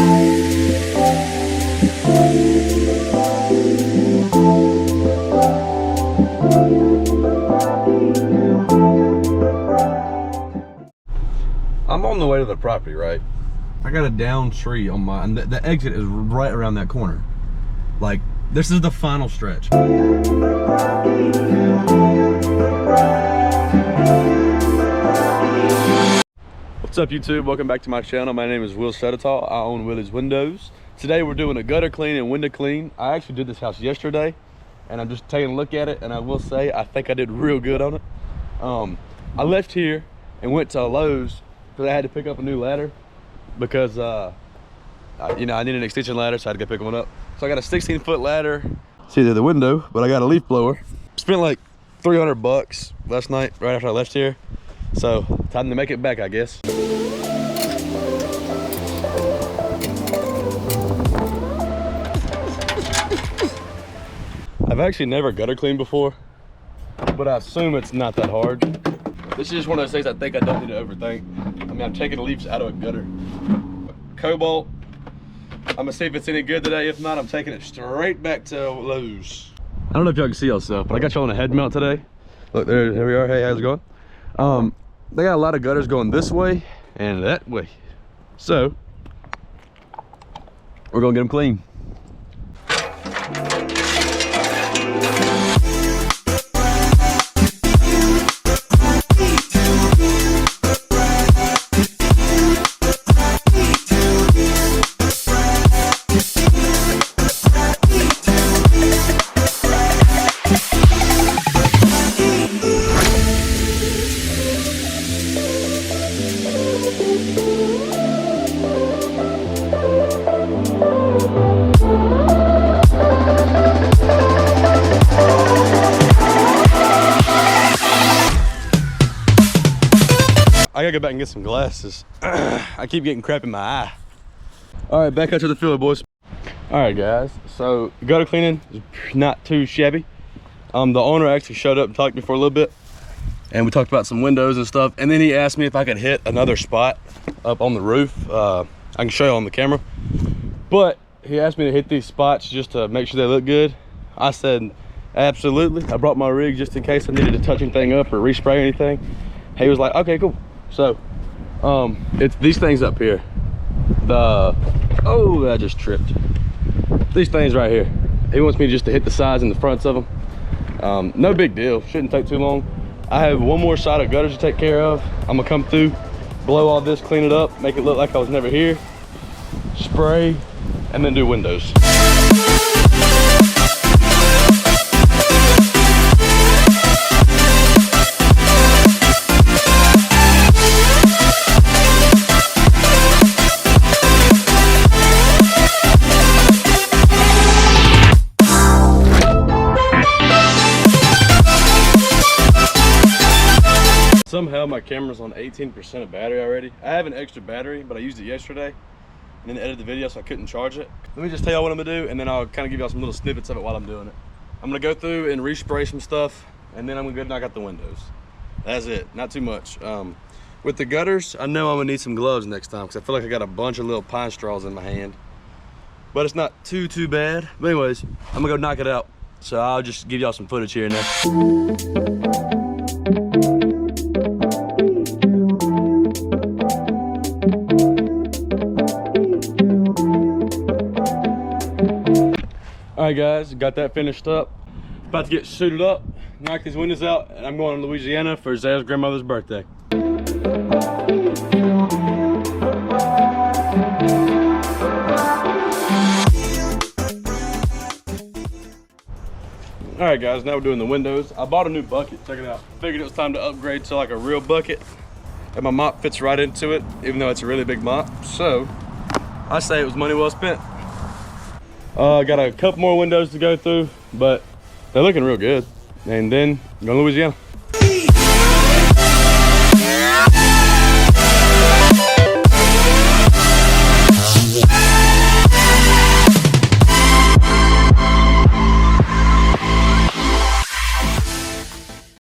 I'm on the way to the property, right? I got a down tree on my, and the exit is right around that corner. Like, this is the final stretch. What's up, YouTube? Welcome back to my channel. My name is Will Sedetall. I own Willie's Windows. Today we're doing a gutter clean and window clean. I actually did this house yesterday, and I'm just taking a look at it, and I will say I think I did real good on it. I left here and went to Lowe's because I had to pick up a new ladder because I need an extension ladder, so I had to go pick one up. So I got a 16-foot ladder. See, through the window, but I got a leaf blower. Spent like 300 bucks last night right after I left here. So time to make it back, I guess. I've actually never gutter cleaned before, but I assume it's not that hard. This is just one of those things I think I don't need to overthink. I mean, I'm taking the leaves out of a gutter. Cobalt, I'm gonna see if it's any good today. If not, I'm taking it straight back to Lowe's. I don't know if y'all can see yourself, but I got y'all on a head mount today. Look, there we are. Hey, how's it going? They got a lot of gutters going this way and that way. So, we're gonna get them clean. I gotta go back and get some glasses. I keep getting crap in my eye. All right, back out to the field, boys. All right, guys, so gutter cleaning is not too shabby. The owner actually showed up and talked to me for a little bit, and we talked about some windows and stuff, and then he asked me if I could hit another spot up on the roof. I can show you on the camera, but he asked me to hit these spots just to make sure they look good. I said absolutely. I brought my rig just in case I needed to touch anything up or respray anything. He was like, okay, cool. So it's these things up here. I just tripped. These things right here. He wants me just to hit the sides and the fronts of them. No big deal, shouldn't take too long. I have one more side of gutters to take care of. I'm gonna come through, blow all this, clean it up, make it look like I was never here, spray, and then do windows. Somehow my camera's on 18% of battery already. I have an extra battery, but I used it yesterday and then edited the video, so I couldn't charge it. Let me just tell y'all what I'm gonna do, and then I'll kind of give y'all some little snippets of it while I'm doing it. I'm gonna go through and respray some stuff, and then I'm gonna go knock out the windows. That's it, not too much. With the gutters, I know I'm gonna need some gloves next time because I feel like I got a bunch of little pine straws in my hand. But it's not too bad. But anyways, I'm gonna go knock it out. So I'll just give y'all some footage here and there. All right, guys, got that finished up. About to get suited up, knock these windows out, and I'm going to Louisiana for Zay's grandmother's birthday. All right, guys, now we're doing the windows. I bought a new bucket, check it out. Figured it was time to upgrade to like a real bucket, and my mop fits right into it, even though it's a really big mop. So I say it was money well spent. Got a couple more windows to go through, but they're looking real good. And then go to Louisiana.